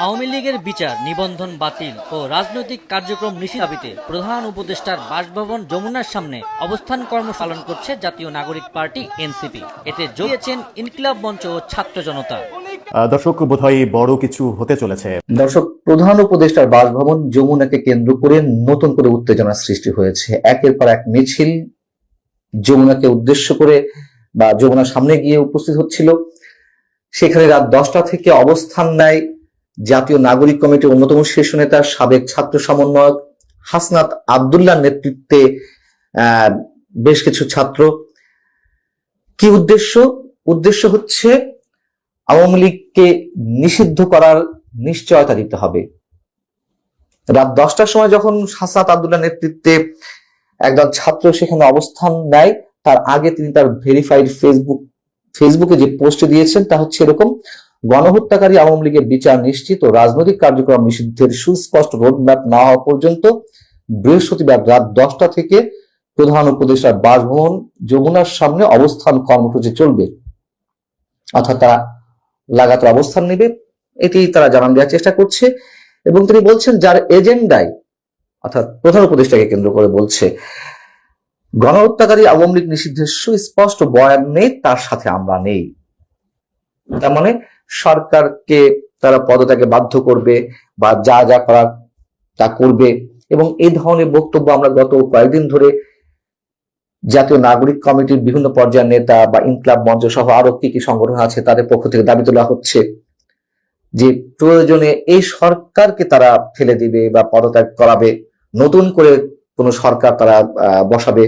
আওয়ামী লীগের বিচার, নিবন্ধন বাতিল ও রাজনৈতিক কার্যক্রম নিষিদ্ধের দাবিতে প্রধান উপদেষ্টার বাসভবন যমুনার সামনে অবস্থান কর্মপালন করছে জাতীয় নাগরিক পার্টি এনসিপি। এতে যোগ দিয়েছেন ইনকিলাব মঞ্চ ও ছাত্র জনতা। দর্শক, বোধহয় বড় কিছু হতে চলেছে। দর্শক, প্রধান উপদেষ্টার বাসভবন যমুনাকে কেন্দ্র করে নতুন করে উত্তেজনার সৃষ্টি হয়েছে। একের পর এক মিছিল যমুনাকে উদ্দেশ্য করে বা যমুনার সামনে গিয়ে উপস্থিত হচ্ছিল। সেখানে রাত 10টা থেকে অবস্থান নেয় জাতীয় নাগরিক কমিটির অন্যতম শীর্ষ নেতা সাবেক ছাত্র সমন্বয়ক হাসনাত আব্দুল্লাহর নেতৃত্বে বেশ কিছু ছাত্র। কি উদ্দেশ্য হচ্ছে আওয়ামী লীগকে নিষিদ্ধ করার নিশ্চয়তা দিতে হবে। রাত 10টার সময় যখন হাসনাত আব্দুল্লাহর নেতৃত্বে একদল ছাত্র সেখানে অবস্থান নেয়, তার আগে তিনি তার ভেরিফাইড ফেসবুকে যে পোস্ট দিয়েছেন তা হচ্ছে এরকম: গণহত্যাকারী আওয়ামী লীগের বিচার নিশ্চিত ও রাজনৈতিক কার্যক্রম নিষিদ্ধের সুস্পষ্ট রোডম্যাপ না হওয়া পর্যন্ত বৃহস্পতিবার রাত 10টা থেকে প্রধান উপদেষ্টার বাসভবন যমুনার সামনে অবস্থান কর্মসূচি চলবে। অর্থাৎ তারা লাগাতার অবস্থান নেবে, এটি তারা জানান দেওয়ার চেষ্টা করছে। এবং তিনি বলছেন, যার এজেন্ডায়, অর্থাৎ প্রধান উপদেষ্টাকে কেন্দ্র করে বলছে, গণহত্যাকারী আওয়ামী লীগ নিষিদ্ধের সুস্পষ্ট বয়ান নেই, তার সাথে আমরা নেই। তার মানে সরকারকে তারা পদত্যাগে বাধ্য করবে বা যা যা করার তা করবে। এবং এই ধরনের বক্তব্য আমরা গত কয়েকদিন ধরে জাতীয় নাগরিক কমিটির বিভিন্ন পর্যায়ের নেতা বা ইনকিলাব মঞ্চ সহ আরো কি কি সংগঠন আছে তাদের পক্ষ থেকে দাবি তোলা হচ্ছে যে প্রয়োজনে এই সরকারকে তারা ফেলে দিবে বা পদত্যাগ করাবে, নতুন করে কোন সরকার তারা বসাবে।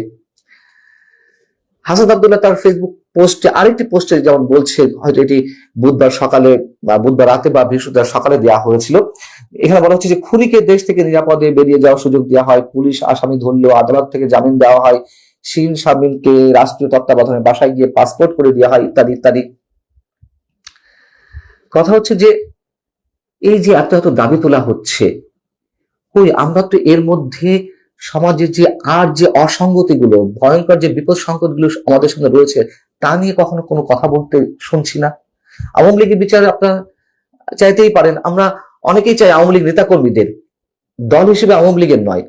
হাসনাত আব্দুল্লাহ তার ফেসবুক পোস্টে আরেকটি পোস্টে যেমন বলছে, হয়তো এটি বুধবার সকালে বা বুধবার রাতে বা বৃহস্পতিবার সকালে দেওয়া হয়েছিল। এখানে বলা হচ্ছে যে খুনিকে দেশ থেকে নিরাপদে বেরিয়ে যাওয়ার সুযোগ দেওয়া হয়, পুলিশ আসামি ধরলেও আদালত থেকে জামিন দেওয়া হয়, শিন শারমিনকে রাষ্ট্রীয় তত্ত্বাবধানে বাসায় গিয়ে পাসপোর্ট করে দেওয়া হয়, ইত্যাদি ইত্যাদি। কথা হচ্ছে যে এই যে এত এত দাবি তোলা হচ্ছে, কই আমরা তো এর মধ্যে সমাজের যে অসঙ্গতিগুলো, ভয়ঙ্কর যে বিপদ সংকটগুলো আমাদের সামনে রয়েছে তা নিয়ে কখনো কোনো কথা বলতে শুনছি না। আওয়ামী লীগের বিচার আপনারা চাইতেই পারেন, আমরা অনেকেই চাই আওয়ামী লীগ নেতাকর্মীদের, দল হিসেবে আওয়ামী লীগের নয়।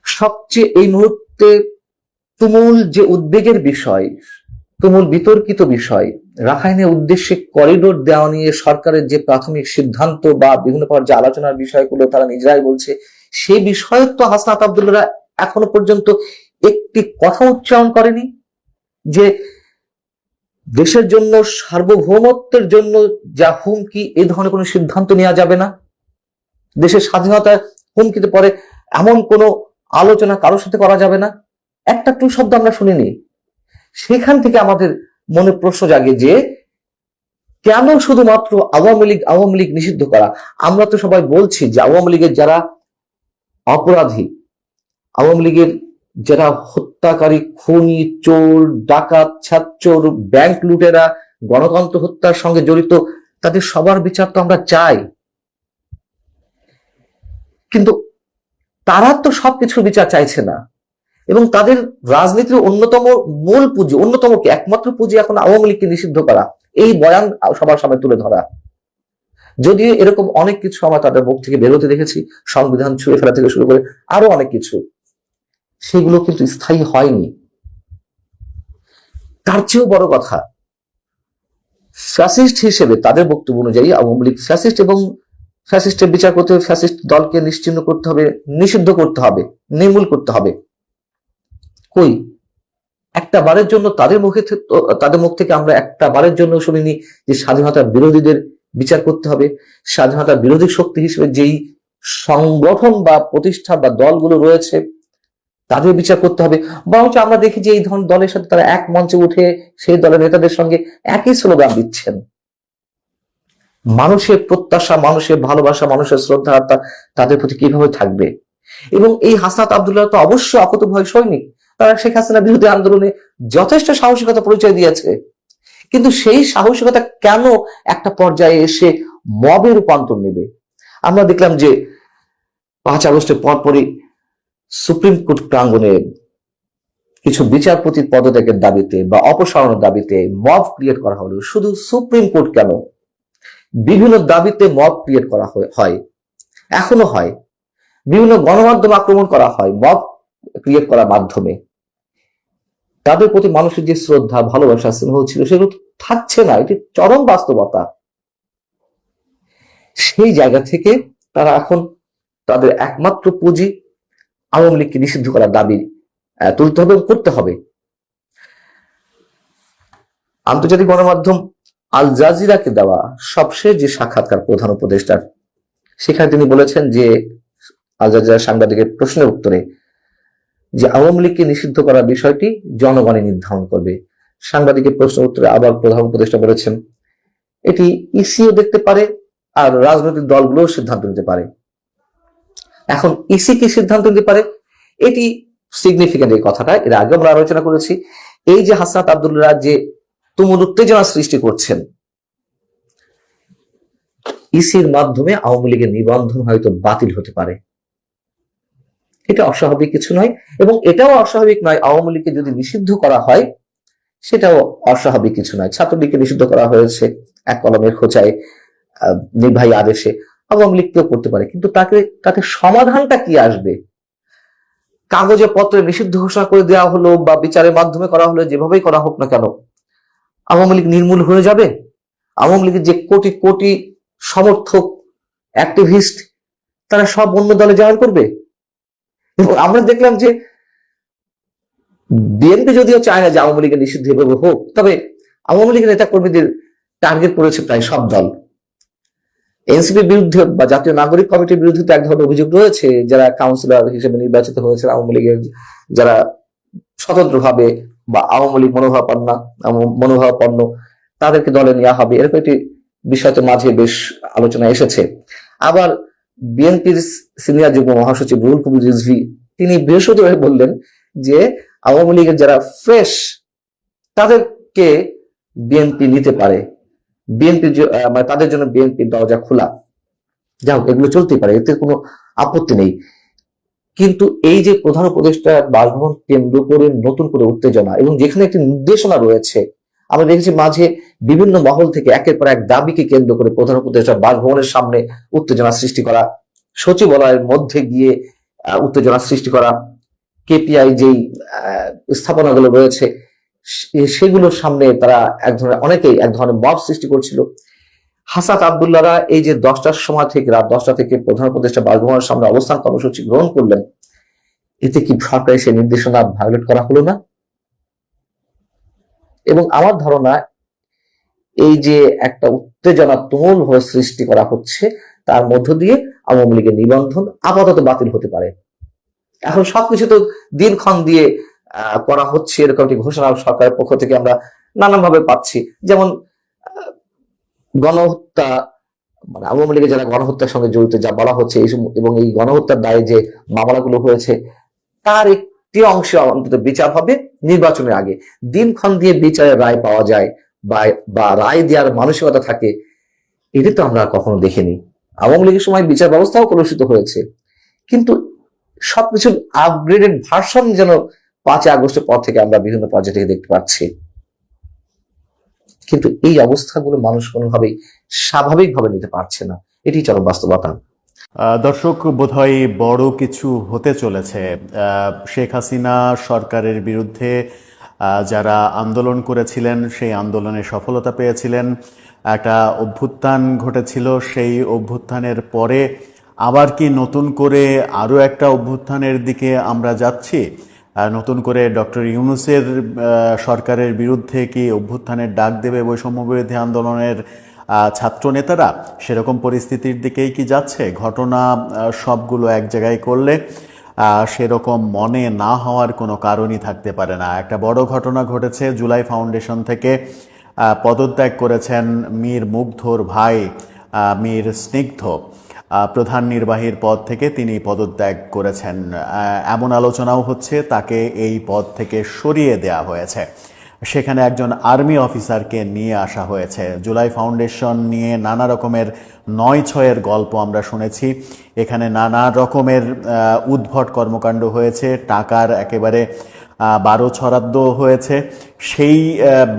সবচেয়ে এই মুহূর্তে তুমুল যে উদ্বেগের বিষয়, তুমুল বিতর্কিত বিষয়, রাখাইনের উদ্দেশ্যে করিডোর দেওয়া নিয়ে সরকারের যে প্রাথমিক সিদ্ধান্ত বা বিভিন্ন পর্যায়ে আলোচনার বিষয়গুলো তারা নিজেরাই বলছে, সেই বিষয়ে তো হাসনাত আব্দুল্লাহরা এখনো পর্যন্ত একটি কথা উচ্চারণ করেনি যে দেশের জন্য, সার্বভৌমত্বের জন্য যা হুমকি, এই ধরনের কোনো সিদ্ধান্ত নেওয়া যাবে না। দেশের স্বাধীনতা হুমকিতে পড়ে এমন কোনো আলোচনা কারোর সাথে করা যাবে না, একটা টু শব্দ আমরা শুনিনি। সেখান থেকে আমাদের মনে প্রশ্ন জাগে যে কেন শুধুমাত্র আওয়ামী লীগ নিষিদ্ধ করা? আমরা তো সবাই বলছি যে আওয়ামী লীগের যারা অপরাধী, আওয়ামী লীগের যারা হত্যাকারী, খুনি, চোর, ডাকাত, ছাত্র, ব্যাংক লুটেরা, গণতন্ত্র হত্যার সঙ্গে জড়িত, তাদের সবার বিচার তো আমরা চাই। কিন্তু তারা তো সবকিছু বিচার চাইছে না, এবং তাদের রাজনীতির অন্যতম মূল পুঁজি, একমাত্র পুঁজি এখন আওয়ামী লীগকে নিষিদ্ধ করা, এই বয়ান সবার সামনে তুলে ধরা। যদিও এরকম অনেক কিছু আমরা তাদের মুখ থেকে বেরোতে দেখেছি, সংবিধান ছুঁড়ে ফেলা থেকে শুরু করে আরো অনেক কিছু, সেগুলো কিন্তু স্থায়ী হয়নি। তার চেয়েও বড় কথা, ফ্যাসিস্ট হিসেবে তাদের বক্তব্য অনুযায়ী আওয়ামী লীগ ফ্যাসিস্ট, এবং ফ্যাসিস্টের বিচার করতে হবে, ফ্যাসিস্ট দলকে নিশ্চিহ্ন করতে হবে, নিষিদ্ধ করতে হবে, নির্মূল করতে হবে। কই একটা বারের জন্য তাদের মুখ থেকে আমরা একটা বারের জন্য শুনিনি যে স্বাধীনতা বিরোধীদের বিচার করতে হবে, স্বাধীনতা বিরোধী শক্তি হিসেবে যেই সংগঠন বা প্রতিষ্ঠান বা দলগুলো রয়েছে তাদের বিচার করতে হবে। বরঞ্চ আমরা দেখি যে এই ধরনের দলের সাথে তারা এক মঞ্চে উঠে সেই দলের নেতাদের সঙ্গে একই স্লোগান দিচ্ছেন। মানুষের প্রত্যাশা, মানুষের ভালোবাসা, মানুষের শ্রদ্ধা তাদের প্রতি কিভাবে থাকবে? এবং এই হাসনাত আব্দুল্লাহ তো অবশ্যই অকুতোভয় সৈনিক, তারা শেখ হাসিনা বিরোধী আন্দোলনে যথেষ্ট সাহসিকতা পরিচয় দিয়েছে। কিন্তু সেই সাহসিকতা কেন একটা পর্যায়ে এসে মবে রূপান্তর নেবে? আমরা দেখলাম যে 5 আগস্টের পরপরই সুপ্রিম কোর্ট প্রাঙ্গণে কিছু বিচারপতির পদত্যাগের দাবিতে বা অপসারণের দাবিতে মব ক্রিয়েট করা হলো। শুধু সুপ্রিম কোর্ট কেন, বিভিন্ন দাবিতে মব ক্রিয়েট করা হয়, এখনো হয়। বিভিন্ন গণমাধ্যম আক্রমণ করা হয় মব ক্রিয়েট করার মাধ্যমে। তাদের প্রতি মানুষের যে শ্রদ্ধা, ভালোবাসা, স্নেহ ছিল সেগুলো থাকছে না। এটি চরম বাস্তবতা। সেই জায়গা থেকে তারা এখন তাদের একমাত্র পুঁজি আওয়ামী লীগকে নিষিদ্ধ করার দাবি তুলতে হবে, করতে হবে। আন্তর্জাতিক গণমাধ্যম আল জাজিরাকে দেওয়া সবশেষ যে সাক্ষাৎকার প্রধান উপদেষ্টার, সেখানে তিনি বলেছেন যে আল জাজিরার সাংবাদিকের প্রশ্নের উত্তরে যে আওয়ামী লীগকে নিষিদ্ধ করার বিষয়টি জনগণই নির্ধারণ করবে। সাংবাদিকের প্রশ্নের উত্তরে আবার প্রধান উপদেষ্টা বলেছেন এটি ইসিও দেখতে পারে আর রাজনৈতিক দলগুলোও সিদ্ধান্ত নিতে পারে। এখন ইসি কি সিদ্ধান্ত নিতে পারে, এটি সিগনিফিকেন্ট এই কথাটা। এর আগে আমরা আলোচনা করেছি, এই যে হাসনাত আব্দুল্লাহ যে তুমুল উত্তেজনা সৃষ্টি করছেন, ইসির মাধ্যমে আওয়ামী লীগের নিবন্ধন হয়তো বাতিল হতে পারে। এটা অস্বাভাবিক কিছু নয়, এবং এটাও অস্বাভাবিক নয় আওয়ামী লীগকে যদি নিষিদ্ধ করা হয়, সেটাও অস্বাভাবিক কিছু নয়। ছাত্রলীগকে নিষিদ্ধ করা হয়েছে এক কলমের খোঁচায়, নির্বাহী আদেশে, আওয়ামী লীগকেও করতে পারে। কিন্তু তাতে সমাধানটা কি আসবে? কাগজে পত্রে নিষিদ্ধ ঘোষণা করে দেওয়া হলো বা বিচারের মাধ্যমে করা হলো, যেভাবেই করা হোক না কেন, আওয়ামী লীগ নির্মূল হয়ে যাবে? আওয়ামী লীগের যে কোটি কোটি সমর্থক, অ্যাক্টিভিস্ট, তারা সব অন্য দলে জয়েন করবে? এবং আমরা দেখলাম যে বিএনপি যদিও চায় না যে আওয়ামী লীগের নিষিদ্ধ এভাবে হোক, তবে আওয়ামী লীগের নেতা কর্মীদের টার্গেট করেছে প্রায় সব দল। এনসিপির বিরুদ্ধে বা জাতীয় নাগরিক কমিটির বিরুদ্ধে তো এক ধরনের অভিযোগ রয়েছে, যারা কাউন্সিলর হিসেবে নির্বাচিত হয়েছে আওয়ামী লীগের, যারা স্বতন্ত্রভাবে বা আওয়ামী লীগ মনোভাবাপন্ন, তাদেরকে দলে নেওয়া হবে, এরকম একটি বিষয় তো মাঝে বেশ আলোচনা এসেছে। আবার বিএনপির সিনিয়র যুগ্ম মহাসচিব রুহুল কবির রিজভী তিনি বৃহস্পতিবার বললেন যে আওয়ামী লীগের যারা ফ্রেশ তাদেরকে বিএনপি নিতে পারে, বিএনপি মানে তাদের জন্য বিএনপির দরজা খোলা। যাও, এগুলো চলতেই পারে, এতে কোনো আপত্তি নেই। কিন্তু এই যে প্রধান উপদেষ্টার বাসভবন কেন্দ্র করে নতুন করে উত্তেজনা, এবং যেখানে একটি নির্দেশনা রয়েছে, আমরা দেখেছি মাঝে বিভিন্ন মহল থেকে একের পর এক দাবিকে কেন্দ্র করে প্রধান উপদেষ্টার বাসভবনের সামনে উত্তেজনা সৃষ্টি করা, সচিবালয়ের মধ্যে গিয়ে উত্তেজনা সৃষ্টি করা, কেপিআই যেই স্থাপনাগুলো রয়েছে সেগুলোর সামনে তারা অনেকেই এক ধরনের মব সৃষ্টি করছিল। হাসনাত আব্দুল্লাহরা এই যে 10টার সময় থেকে রাত 10টা থেকে প্রধান উপদেষ্টা বাসভবনের সামনে অবস্থান কর্মসূচি গ্রহণ করলেন, এতে কি সরকারের সেই নির্দেশনা ভায়োলেট করা হলো না? এবং আমার ধারণা এই যে একটা উত্তেজনা তুমুল ভাবে সৃষ্টি করা হচ্ছে, তার মধ্য দিয়ে আওয়ামী লীগের নিবন্ধন আপাতত বাতিল হতে পারে। এখন সবকিছু তো দিনক্ষণ দিয়ে করা হচ্ছে, এরকম একটি ঘোষণা সরকারের পক্ষ থেকে আমরা নানানভাবে পাচ্ছি। যেমন গণহত্যা, মানে আওয়ামী লীগের যারা গণহত্যার সঙ্গে জড়িত যা বলা হচ্ছে, এবং এই গণহত্যার দায়ে যে মামলাগুলো হয়েছে, তার একটি অংশ অন্তত বিচার হবে নির্বাচনের আগে। দিনক্ষণ দিয়ে বিচারের রায় পাওয়া যায় বা রায় দেওয়ার মানসিকতা থাকে, এটি তো আমরা কখনো দেখিনি। আওয়ামী লীগের সময় বিচার ব্যবস্থাও কলুষিত হয়েছে, কিন্তু সবকিছুর আপগ্রেডেড ভার্সন যেন 5 আগস্টের পর থেকে আমরা বিভিন্ন পর্যায়ে থেকে দেখতে পাচ্ছি। কিন্তু এই অবস্থাগুলো মানুষ কোনোভাবেই স্বাভাবিকভাবে নিতে পারছে না, এটি চরম বাস্তবতা। দর্শক, বোধহয় বড় কিছু হতে চলেছে। শেখ হাসিনা সরকারের বিরুদ্ধে যারা আন্দোলন করেছিলেন, সেই আন্দোলনে সফলতা পেয়েছিলেন, একটা অভ্যুত্থান ঘটেছিল। সেই অভ্যুত্থানের পরে আবার কি নতুন করে আরও একটা অভ্যুত্থানের দিকে আমরা যাচ্ছি? নতুন করে ডক্টর ইউনূসের সরকারের বিরুদ্ধে কি অভ্যুত্থানের ডাক দেবে বৈষম্য বিরোধী আন্দোলনের ছাত্র নেতারা? সেরকম পরিস্থিতির দিকেই কি যাচ্ছে? ঘটনা সবগুলো এক জায়গায় করলে সেরকম মনে না হওয়ার কোনো কারণই থাকতে পারে না। একটা বড় ঘটনা ঘটেছে, জুলাই ফাউন্ডেশন থেকে পদত্যাগ করেছেন মীর মুগ্ধর ভাই মীর স্নিগ্ধ। প্রধান নির্বাহীর পদ থেকে তিনি পদত্যাগ করেছেন। এমন আলোচনাও হচ্ছে তাকে এই পদ থেকে সরিয়ে দেয়া হয়েছে। সেখানে একজন আর্মি অফিসারকে নিয়ে আসা হয়েছে। জুলাই ফাউন্ডেশন নিয়ে নানা রকমের 9/6-এর গল্প আমরা শুনেছি। এখানে নানা রকমের উদ্ভট কর্মকাণ্ড হয়েছে, টাকার একেবারে বারো ছড়াদ্দ হয়েছে, সেই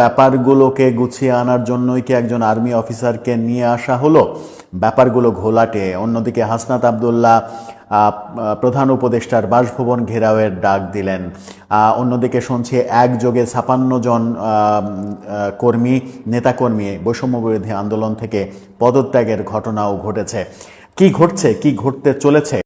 ব্যাপারগুলোকে গুছিয়ে আনার জন্যই কি একজন আর্মি অফিসারকে নিয়ে আসা হলো? ব্যাপারগুলো ঘোলাটে। অন্যদিকে হাসনাত আবদুল্লাহ প্রধান উপদেষ্টার বাসভবন ঘেরাওয়ের ডাক দিলেন। অন্যদিকে শুনছি একযোগে ৫৬ জন নেতাকর্মী বৈষম্য বিরোধী আন্দোলন থেকে পদত্যাগের ঘটনাও ঘটেছে। কি ঘটছে, কি ঘটতে চলেছে?